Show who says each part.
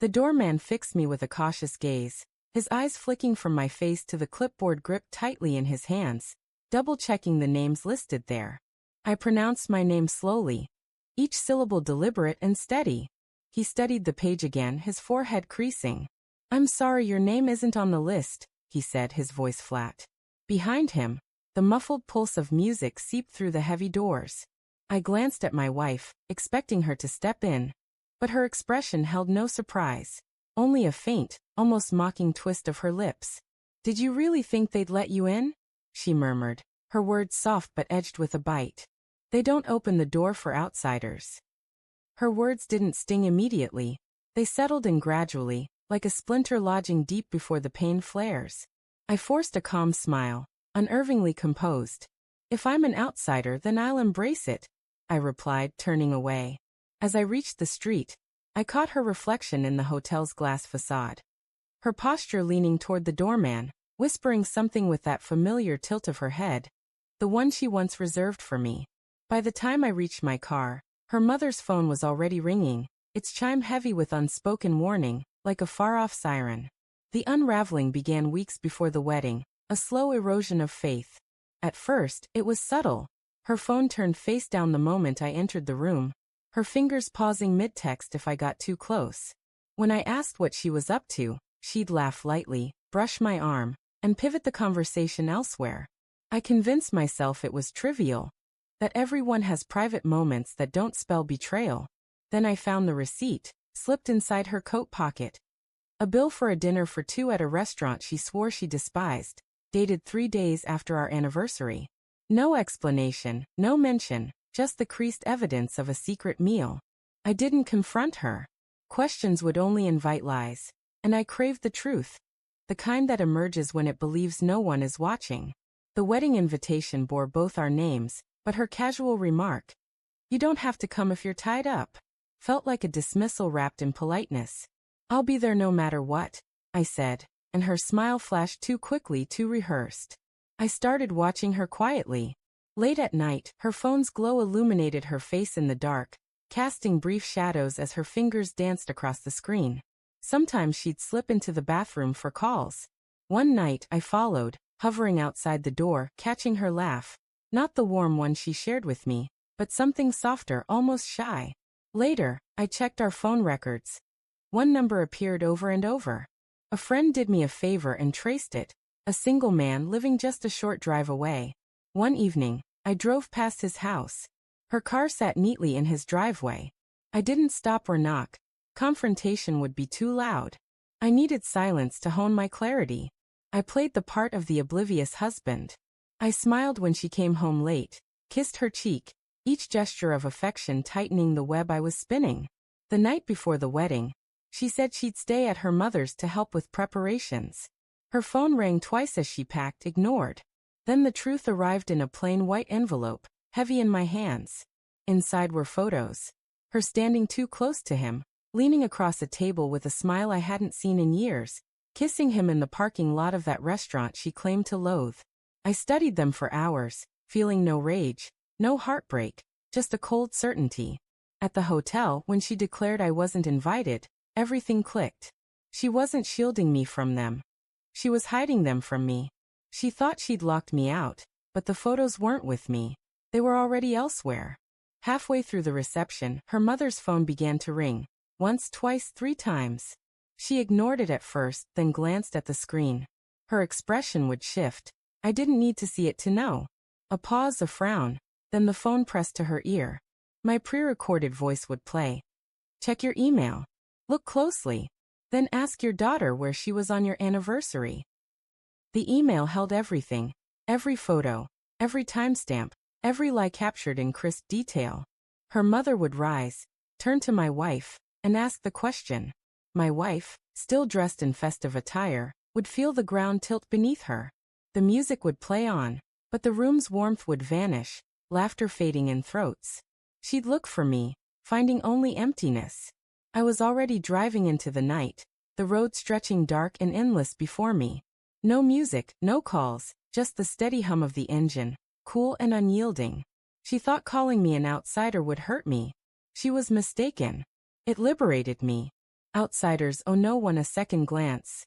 Speaker 1: The doorman fixed me with a cautious gaze, his eyes flicking from my face to the clipboard gripped tightly in his hands, double-checking the names listed there. I pronounced my name slowly, each syllable deliberate and steady. He studied the page again, his forehead creasing. "I'm sorry your name isn't on the list," he said, his voice flat. Behind him, the muffled pulse of music seeped through the heavy doors. I glanced at my wife, expecting her to step in, but her expression held no surprise, only a faint, almost mocking twist of her lips. "Did you really think they'd let you in?" she murmured, her words soft but edged with a bite. "They don't open the door for outsiders." Her words didn't sting immediately. They settled in gradually, like a splinter lodging deep before the pain flares. I forced a calm smile, unnervingly composed. "If I'm an outsider, then I'll embrace it," I replied, turning away. As I reached the street, I caught her reflection in the hotel's glass facade. Her posture leaning toward the doorman, whispering something with that familiar tilt of her head, the one she once reserved for me. By the time I reached my car, her mother's phone was already ringing, its chime heavy with unspoken warning, like a far-off siren. The unraveling began weeks before the wedding, a slow erosion of faith. At first, it was subtle. Her phone turned face down the moment I entered the room, her fingers pausing mid-text if I got too close. When I asked what she was up to, she'd laugh lightly, brush my arm, and pivot the conversation elsewhere. I convinced myself it was trivial, that everyone has private moments that don't spell betrayal. Then I found the receipt, slipped inside her coat pocket. A bill for a dinner for two at a restaurant she swore she despised, dated 3 days after our anniversary. No explanation, no mention, just the creased evidence of a secret meal. I didn't confront her. Questions would only invite lies, and I craved the truth, the kind that emerges when it believes no one is watching. The wedding invitation bore both our names, but her casual remark, "You don't have to come if you're tied up," felt like a dismissal wrapped in politeness. "I'll be there no matter what," I said, and her smile flashed too quickly, too rehearsed. I started watching her quietly. Late at night, her phone's glow illuminated her face in the dark, casting brief shadows as her fingers danced across the screen. Sometimes she'd slip into the bathroom for calls. One night, I followed, hovering outside the door, catching her laugh. Not the warm one she shared with me, but something softer, almost shy. Later, I checked our phone records. One number appeared over and over. A friend did me a favor and traced it, a single man living just a short drive away. One evening, I drove past his house. Her car sat neatly in his driveway. I didn't stop or knock. Confrontation would be too loud. I needed silence to hone my clarity. I played the part of the oblivious husband. I smiled when she came home late, kissed her cheek, each gesture of affection tightening the web I was spinning. The night before the wedding, she said she'd stay at her mother's to help with preparations. Her phone rang twice as she packed, ignored. Then the truth arrived in a plain white envelope, heavy in my hands. Inside were photos. Her standing too close to him, leaning across a table with a smile I hadn't seen in years, kissing him in the parking lot of that restaurant she claimed to loathe. I studied them for hours, feeling no rage, no heartbreak, just a cold certainty. At the hotel, when she declared I wasn't invited, everything clicked. She wasn't shielding me from them. She was hiding them from me. She thought she'd locked me out, but the photos weren't with me. They were already elsewhere. Halfway through the reception, her mother's phone began to ring. Once, twice, 3 times. She ignored it at first, then glanced at the screen. Her expression would shift. I didn't need to see it to know. A pause, a frown, then the phone pressed to her ear. My pre-recorded voice would play. "Check your email. Look closely. Then ask your daughter where she was on your anniversary." The email held everything. Every photo, every timestamp, every lie captured in crisp detail. Her mother would rise, turn to my wife, and ask the question. My wife, still dressed in festive attire, would feel the ground tilt beneath her. The music would play on, but the room's warmth would vanish, laughter fading in throats. She'd look for me, finding only emptiness. I was already driving into the night, the road stretching dark and endless before me. No music, no calls, just the steady hum of the engine, cool and unyielding. She thought calling me an outsider would hurt me. She was mistaken. It liberated me. Outsiders owe no one a second glance.